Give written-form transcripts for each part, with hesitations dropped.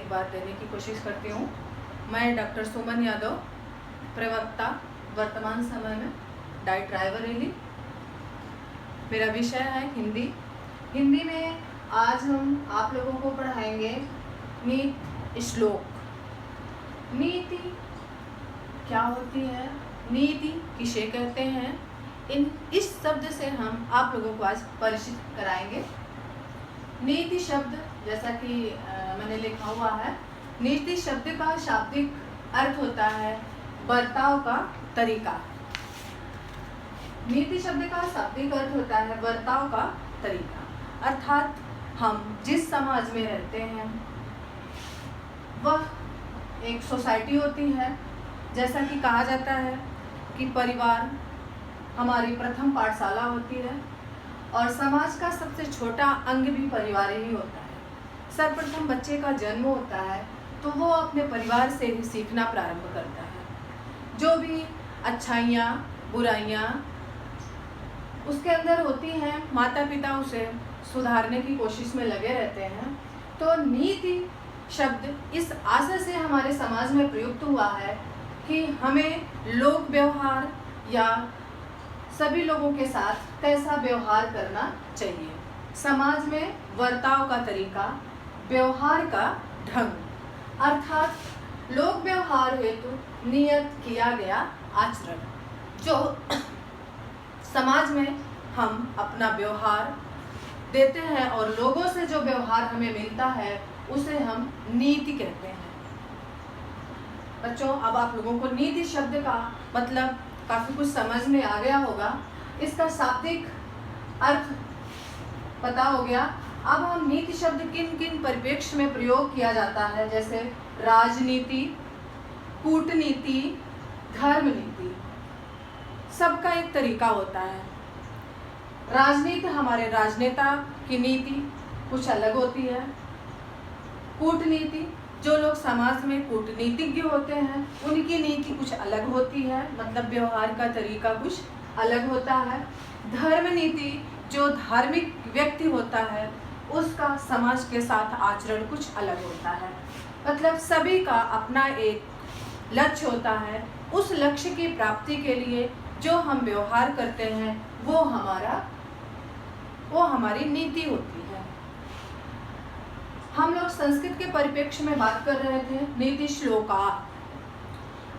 एक बार देने की कोशिश करती हूँ। मैं डॉक्टर सुमन यादव, प्रवक्ता वर्तमान समय में डाइट रायबरेली। मेरा विषय है हिंदी। हिंदी में आज हम आप लोगों को पढ़ाएंगे नीति श्लोक। नीति क्या होती है, नीति किसे कहते हैं, इस शब्द से हम आप लोगों को आज परिचित कराएंगे। नीति शब्द जैसा कि मैंने लिखा हुआ है, नीति शब्द का शाब्दिक अर्थ होता है बर्ताव का तरीका। नीति शब्द का शाब्दिक अर्थ होता है बर्ताव का तरीका, अर्थात हम जिस समाज में रहते हैं वह एक सोसाइटी होती है। जैसा कि कहा जाता है कि परिवार हमारी प्रथम पाठशाला होती है और समाज का सबसे छोटा अंग भी परिवार ही होता है। सर्वप्रथम बच्चे का जन्म होता है तो वो अपने परिवार से ही सीखना प्रारंभ करता है। जो भी अच्छाइयाँ बुराइयाँ उसके अंदर होती हैं, माता पिता उसे सुधारने की कोशिश में लगे रहते हैं। तो नीति शब्द इस आशय से हमारे समाज में प्रयुक्त हुआ है कि हमें लोक व्यवहार या सभी लोगों के साथ कैसा व्यवहार करना चाहिए। समाज में वर्ताव का तरीका, व्यवहार का ढंग, अर्थात लोक व्यवहार हेतु नियत किया गया आचरण। जो समाज में हम अपना व्यवहार देते हैं और लोगों से जो व्यवहार हमें मिलता है उसे हम नीति कहते हैं। बच्चों, अब आप लोगों को नीति शब्द का मतलब काफ़ी कुछ समझ में आ गया होगा। इसका शाब्दिक अर्थ पता हो गया। अब हम नीति शब्द किन किन परिप्रेक्ष्य में प्रयोग किया जाता है, जैसे राजनीति, कूटनीति, धर्म नीति, सबका एक तरीका होता है। राजनीति हमारे राजनेता की नीति कुछ अलग होती है। कूटनीति जो लोग समाज में कूटनीतिज्ञ होते हैं उनकी नीति कुछ अलग होती है, मतलब व्यवहार का तरीका कुछ अलग होता है। धर्म नीति जो धार्मिक व्यक्ति होता है उसका समाज के साथ आचरण कुछ अलग होता है। मतलब सभी का अपना एक लक्ष्य होता है। उस लक्ष्य की प्राप्ति के लिए जो हम व्यवहार करते हैं वो हमारी नीति होती है। हम लोग संस्कृत के परिप्रेक्ष्य में बात कर रहे थे नीति श्लोका।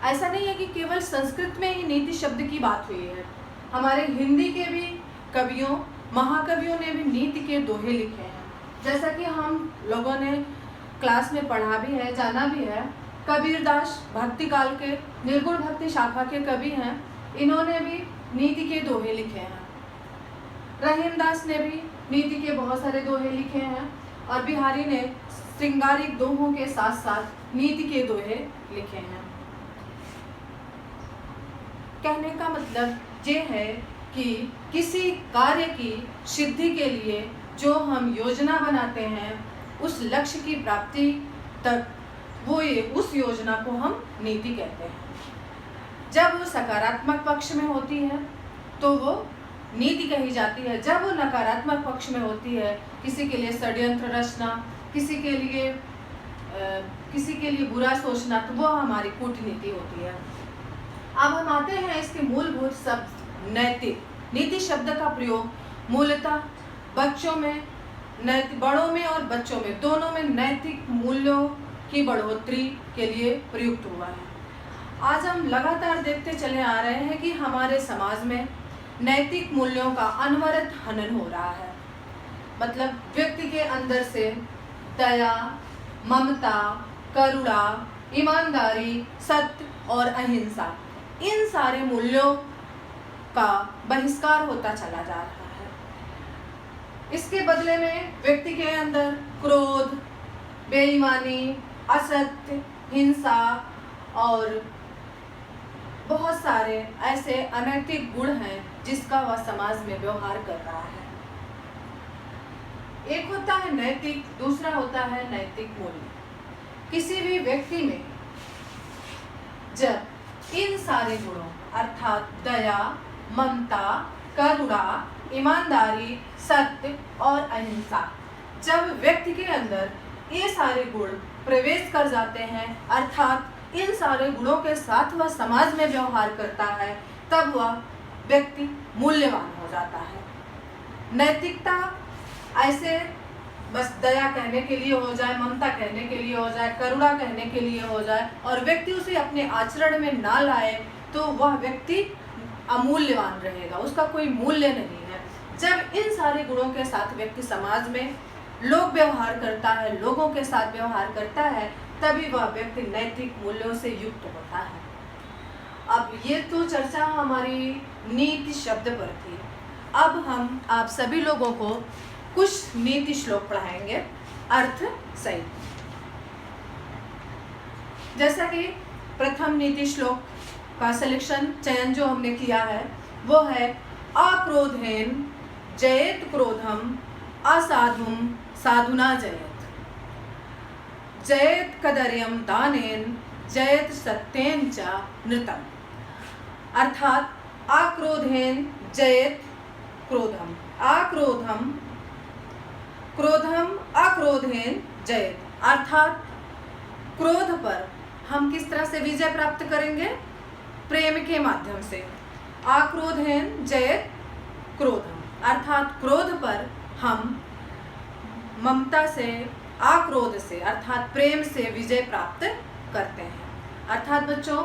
ऐसा नहीं है कि केवल संस्कृत में ही नीति शब्द की बात हुई है। हमारे हिंदी के भी कवियों, महाकवियों ने भी नीति के दोहे लिखे हैं। जैसा कि हम लोगों ने क्लास में पढ़ा भी है, जाना भी है। कबीरदास भक्ति काल के निर्गुण भक्ति शाखा के कवि हैं, इन्होंने भी नीति के दोहे लिखे हैं। रहीमदास ने भी नीति के बहुत सारे दोहे लिखे हैं और बिहारी ने श्रृंगारिक दोहों के साथ साथ नीति के दोहे लिखे हैं। कहने का मतलब ये है कि किसी कार्य की सिद्धि के लिए जो हम योजना बनाते हैं उस लक्ष्य की प्राप्ति तक उस योजना को हम नीति कहते हैं। जब वो सकारात्मक पक्ष में होती है तो वो नीति कही जाती है। जब वो नकारात्मक पक्ष में होती है, किसी के लिए षड्यंत्र रचना, किसी के लिए बुरा सोचना, तो वो हमारी कूटनीति होती है। अब हम आते हैं इसके मूलभूत शब्द नैतिक। नीति शब्द का प्रयोग मूलतः बच्चों में, बड़ों में और बच्चों में दोनों में नैतिक मूल्यों की बढ़ोतरी के लिए प्रयुक्त हुआ है। आज हम लगातार देखते चले आ रहे हैं कि हमारे समाज में नैतिक मूल्यों का अनवरत हनन हो रहा है। मतलब व्यक्ति के अंदर से दया, ममता, करुणा, ईमानदारी, सत्य और अहिंसा, इन सारे मूल्यों का बहिष्कार होता चला जा रहा है। इसके बदले में व्यक्ति के अंदर क्रोध, बेईमानी, असत्य, हिंसा और बहुत सारे ऐसे अनैतिक गुण हैं जिसका वह समाज में व्यवहार कर रहा है। एक होता है नैतिक, दूसरा होता है नैतिक मूल्य। किसी भी व्यक्ति में जब इन सारे गुणों अर्थात दया, ममता, करुणा, ईमानदारी, सत्य और अहिंसा, जब व्यक्ति के अंदर ये सारे गुण प्रवेश कर जाते हैं, अर्थात इन सारे गुणों के साथ वह समाज में व्यवहार करता है, तब वह व्यक्ति मूल्यवान हो जाता है। नैतिकता ऐसे बस दया कहने के लिए हो जाए, ममता कहने के लिए हो जाए, करुणा कहने के लिए हो जाए और व्यक्ति उसे अपने आचरण में ना लाए तो वह व्यक्ति अमूल्यवान रहेगा, उसका कोई मूल्य नहीं है। जब इन सारे गुणों के साथ व्यक्ति समाज में लोग व्यवहार करता है, लोगों के साथ व्यवहार करता है, तभी वह व्यक्ति नैतिक मूल्यों से युक्त होता है। अब ये तो चर्चा हमारी नीति शब्द पर थी। अब हम आप सभी लोगों को कुछ नीति श्लोक पढ़ाएंगे अर्थ सहित। जैसा कि प्रथम नीति श्लोक का चयन जो हमने किया है वो है अक्रोधेन जयेत क्रोधम असाधुम साधुना जयेत, जयेत कदर्यम दानेन जयेत सत्येन च नृतम। अर्थात आक्रोधेन जयेत क्रोधम, आक्रोधम क्रोधम अक्रोधेन जयेत, अर्थात क्रोध पर हम किस तरह से विजय प्राप्त करेंगे? प्रेम के माध्यम से। आक्रोधेन जयेत क्रोधम, अर्थात क्रोध पर हम ममता से, आक्रोध से अर्थात प्रेम से विजय प्राप्त करते हैं। अर्थात बच्चों,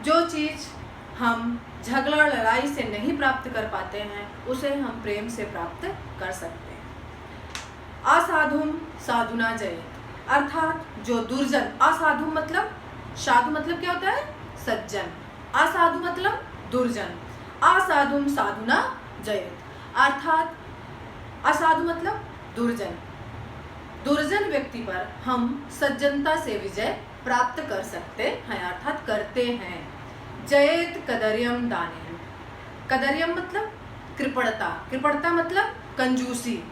जो चीज़ हम झगड़ा लड़ाई से नहीं प्राप्त कर पाते हैं उसे हम प्रेम से प्राप्त कर सकते हैं। असाधुम साधुना जयेत, अर्थात जो दुर्जन, असाधु मतलब, साधु मतलब क्या होता है? सज्जन, असाधु मतलब दुर्जन, असाधुम साधुना जयेत, अर्थात असाधु मतलब दुर्जन, दुर्जन व्यक्ति पर हम सज्जनता से विजय प्राप्त कर सकते हैं, अर्थात करते हैं। जयेत कदर्यम दानेन, कदर्यम मतलब कृपणता, कृपणता मतलब कंजूसी।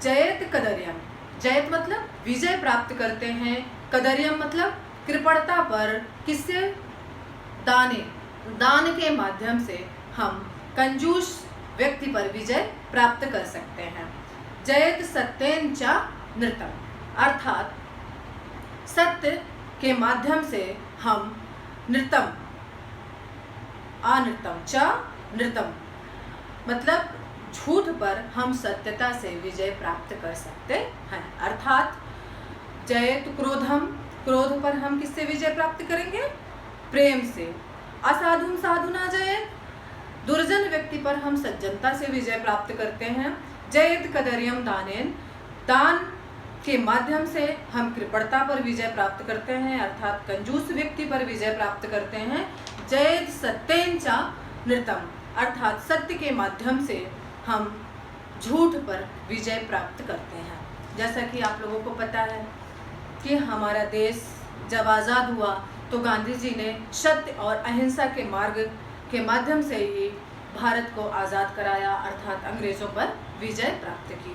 जयेत कदर्यम, जयत मतलब विजय प्राप्त करते हैं, कदर्यम मतलब कृपणता पर, किससे? दाने, दान के माध्यम से हम कंजूस व्यक्ति पर विजय प्राप्त कर सकते हैं। जयेत सत्येन च नृतम, अर्थात सत्य के माध्यम से हम नृतम, अनृतम च नृतम मतलब झूठ पर हम सत्यता से विजय प्राप्त कर सकते हैं। अर्थात जयेत क्रोधम, क्रोध पर हम किससे विजय प्राप्त करेंगे? प्रेम से। असाधुम साधुना जयेत, दुर्जन व्यक्ति पर हम सज्जनता से विजय प्राप्त करते हैं। जयेत कदर्यम दानेन, दान के माध्यम से हम कृपणता पर विजय प्राप्त करते हैं, अर्थात कंजूस व्यक्ति पर विजय प्राप्त करते हैं। जयेत सत्येन च नृतम, अर्थात सत्य के माध्यम से हम झूठ पर विजय प्राप्त करते हैं। जैसा कि आप लोगों को पता है कि हमारा देश जब आज़ाद हुआ तो गांधी जी ने सत्य और अहिंसा के मार्ग के माध्यम से ही भारत को आज़ाद कराया, अर्थात अंग्रेजों पर विजय प्राप्त की।